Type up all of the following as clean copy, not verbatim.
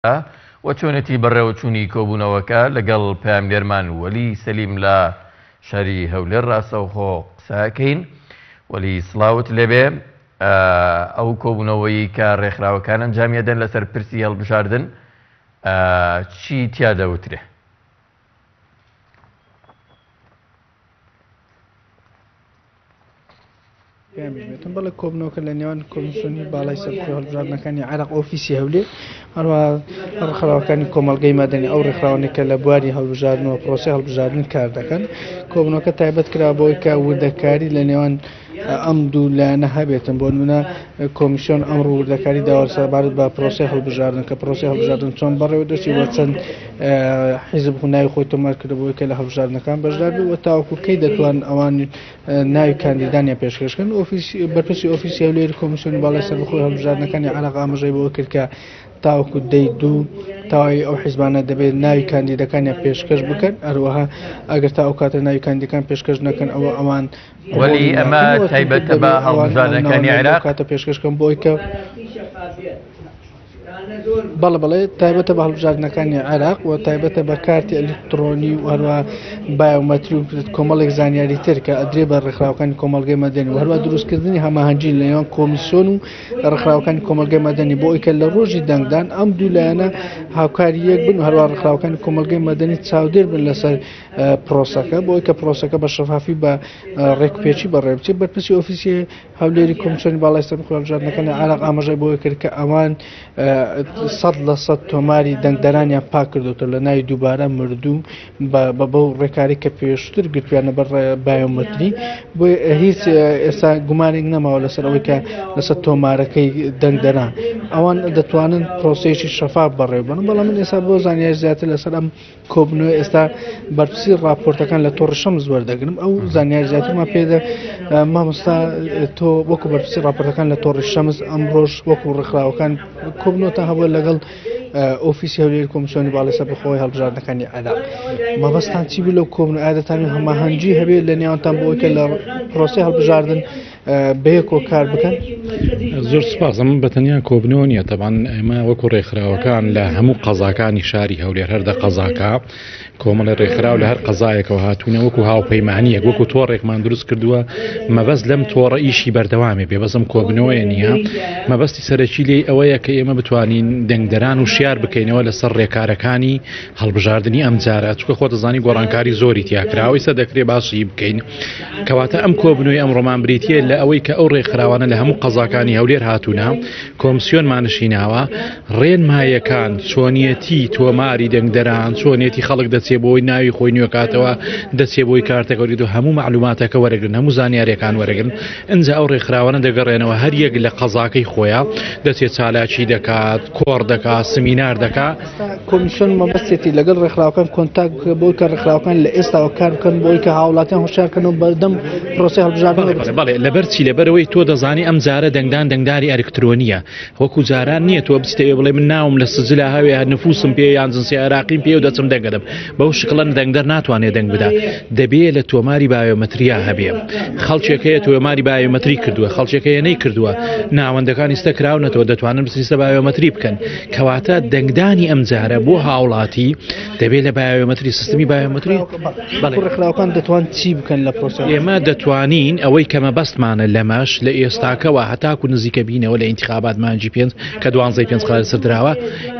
و چۆنێتی بەڕێوەچوونی کۆبوونەوەکە لەگەڵ پامێرمان وەلی سەلیم لە شاری هەولێر ڕاستەوخۆ قسەکەین. وەلی سڵاوت لێبێ، ئەو کۆبوونەوەی کە ڕێکخراوەکان ئەنجامیەدەن لەسەر پرسی هەڵبژاردن چی تیادەوترێ؟ بێتم بەڵێ کۆبنەوەکە لە نێوان کۆمیسیۆنی باڵای سەرخۆی هەڵبژاردنەکانی عێراق ئۆفیسی هەولێر هەروەها ڕێکخراوەکانی کۆمەڵگەی مەدەنی ئەو ڕێکخراوانێکە لە بواری هەڵبژاردنەوە پرۆسی هەڵبژاردن کار دەکەن. کۆبنەوەکە تایبەت کرا بۆی کە وردەکاری لە نێوان ئەم دوو لایەنە هەبێتن. بۆ نمونە کۆمیسیۆن ئەمڕۆ وردەکاری داوە سەربارەت بە پرۆسی هەڵبژاردن کە پرۆسی هەڵبژاردن چۆن بەڕێوە دەچێت و چەند حیزب ناوی خۆی تۆمار کردبووە کە لە هەڵبژاردنەکان بەشدار بێت و تاوەکو کەی دەتوان ئەوان ناوی کاندیدانیان پێشکەشکردن. بەرپرسی ئۆفیسی هەولێر کۆمیسیۆنی باڵای سەربەخۆی هەڵبژاردنەکانی عێراق ئاماژەی بەوە کرد کە تاوەکو دەی دوو تاوای ئەو حیزبانە دەبێت ناوی کاندیدەکانیان پێشکەش بکەن. هەروەها ئەگەر تا ئەو کاتە ناوی کاندیدەکان پێشکەش نەکەن ئەوە ئەوان وەلی ئەمە تایبەتە بە هەڵبژاردنەکانی عێراق کاتە پێشکەشکەم بۆی کە بەڵێ تایبەتە بە هەڵبژاردنەکانی عێراق و تایبەتە بە کارتی ئەلکترۆنی و هەروە بایۆمەتری و کۆمەڵێک زانیاری تر کە ئەدرێ بە ڕێکخراوەکانی کۆمەڵگەی مەدەنی و هەروە دروستکردنی هەماهەنگی لە نێوان کۆمیسیۆن و ڕێکخراوەکانی کۆمەڵگەی مەدەنی بۆ ئەوەی کە لە ڕۆژی دەنگدان ئەم دوو لایەنە هاوکاری یەک بن و هەروە ڕێکخراوەکانی کۆمەڵگەی مەدەنی چاودێر بن لەسەر پرۆسەکە بۆ ئەوەی کە پرۆسەکە بە شەفافی بە ڕێکپێکی بەڕێ بچێت. بەرپرسی ئۆفیسی هەولێری کۆمیسیۆنی باڵای سەربەخۆی هەڵبژاردنەکانی عێراق ئاماژەی بۆ کرد کە ئەوان 100% تۆماری دەنگدەرانیان پاک کردوتە لە ناوی دووبارە مردوو بە بەو ڕێکاری کە پێشتر گرتویانە بەر بایۆمەتری. بۆ هیچ ئێستا گومانێک نەماوە لەسەر ئەوەی کە لەسەر تۆمارەکەی دەنگدەران ئەوان دەتوانن پرۆسەیەکی شەفاف بەڕێوەبن. بەڵام من ئێستا بۆ زانیاری زیاتر لەسەر ئەم کۆبنەوە ئێستا بەرپرسی راپۆرتەکان لە تۆڕی شەمس وەردەگرم. ئەو زانیاری زیاترمان پێدا مامۆستا تۆ وەکو بەرپرسی راپۆرتەکان لە تۆڕی شەمس ئەمڕۆژ وەکو ڕێکخراوەکان کۆبنەوەتان هەبووە لەگەڵ ئۆفیسی هەولێر کۆمیسیۆنی باڵای سەربەخۆی هەڵبژاردنەکانی عێراق. مەبەستان چی بوو لەو کۆبنەوە؟ ئادەتانی هەماهەنگی هەبێت لە نێوانتان بۆ ئەوەی کە لە پرۆسی هەڵبژاردن بەیەکۆ کار بکەن؟ زۆر سپاس. ئەمە بەتەنیا کۆبنەوە نییە. تەبان ئێمە وەکو ڕێکخراوەکان لە هەموو قەزاکانی شاری هەولێر هەردە قەزاکە کۆمەڵی ڕێکخراو لە هەر قەزایەکەوە هاتوونە وەکو هاوپەیمانیەک وەکو تۆڕێکمان دروست کردووە. مەبەست لەم تۆڕە ئیشی بەردەوامێ بێبەزم کۆبنەوەیە نییە. مەبەستی سەرەکی لێ ئەوەیە کە ئێمە بتوانین دەنگدەران و شیار بکەینەوە لەسەر ڕێکارەکانی هەڵبژاردننی ئەم جارە، چونکە خۆ دەزانی گۆڕانکاری زۆری تیاکراوەی سە دەکرێت باشی بکەین. کەواتە ئەم کۆبنەوەی ئەمڕۆمان بریتیە لە ئەوەی کە ئەو ڕێکخراوانە لە هەموو قەزاکانی هەولێر هاتوونە کۆمیسیۆنمانشیناوە ڕێنمایەکان چۆنیەتی تۆماری دەنگدەران چۆنیەتی خەڵک دەچێت بۆی ناوی خۆی نوێکاتەوە دەچێت بۆی کارتەکەوریت و هەموو معلوماتەکە وەرەگرن هەموو زانیاریەکان وەرەگرن. ئەنجا ئەو ڕێکخراوانە دەگەڕێنەوە هەر یەک لە قەزاکەی خۆیان دەچێت چالاکی دەکات کۆڕ دەکات سمینار دەکات. کۆمیسیۆن مەبەستێتی لەگەڵ ڕێکخراوەکان کۆنتاک بۆی کە ڕێکخراوەکان لە ئێستاوە کار بکەن بۆی کە هاوڵاتیان هۆشیارکەنەوە بەردەم پرۆسی هەڵبژاردن. بەڵێ لەبەرچی لەبەرەوەی تۆ دەزانی ئەم جارە دەنگداری ئەلکترۆنیە وەکو جاران نییە. تۆ بستەوێ بڵێ من ناوم لە سجلە هەوێ نفوسم پێ یان جنسی عێراقیم پێ و دەچم دەنگدەم بەو شکڵەن دەنگدەر ناتوانێت دەنگ بدا. دەبێت لە تۆماری بایۆمەتریا هەبێ. خەڵکێکەیە تۆماری بایۆمەتری کردووە خەڵکێکەیە نەیکردووە ناوەندەکانی ستە کراونەتەوە دەتوانن بستە بایۆمەتری بکەن. کەواتە دەنگدانی ئەم جارە بۆ هاوڵاتی دەبێت لە بایۆمەتری سیستمی بایۆمەتری ڕێکخراوەکان دەتوان چی بکەن لە پرۆسە؟ ئێمە دەتوانین ئەوەی کە مەبەستمانە لەمەش لە ئێستاکەوە هەتاکو نزیکە بینەوە لە ئینتیخابات مانجی 5 کە 12 قرار سەردراوە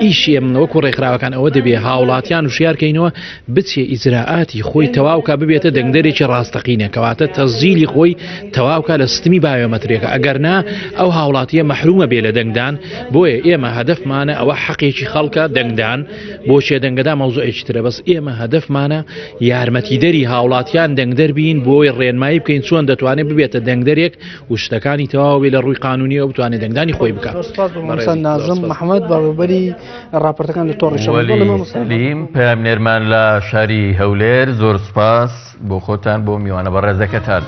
ئیشی ئێمە وەکو ڕێکخراوەکان ئەوە دەبێ هاوڵاتیان وشیارکەینەوە بچێ ئیجراعاتی خۆی تەواوکە ببێتە دەنگدەرێکی ڕاستەقینە کەواتە تەزیلی خۆی تەواوکە لە سیستمی بایۆمەتریەکە. ئەگەر نا ئەو هاوڵاتیە مەحرومە بێ لە دەنگدان. بۆیە ئێمە هەدەفمانە ئەوە حەقێکی خەڵکە دەنگدان بۆچێ دەنگەدا مەوزوعێکی ترە. بەس ئێمە هەدەفمانە یارمەتیدەری هاوڵاتیان دەنگدەر بین بۆی ڕێنمایی بکەین چۆن دەتوانێت ببێتە دەنگدەرێک و شتەکانی تەواو بێ لە ڕووی قانونیەوە بتوانێت دەنگدانی خۆی بکات. نازم محەممەد بەڕێوەبەری راپۆرتەکان لە تۆڕی سەلیم پامێرمان لە شاری هەولێر زۆر سپاس بۆ خۆتان بۆ میوانە بە ڕێزەکەتان.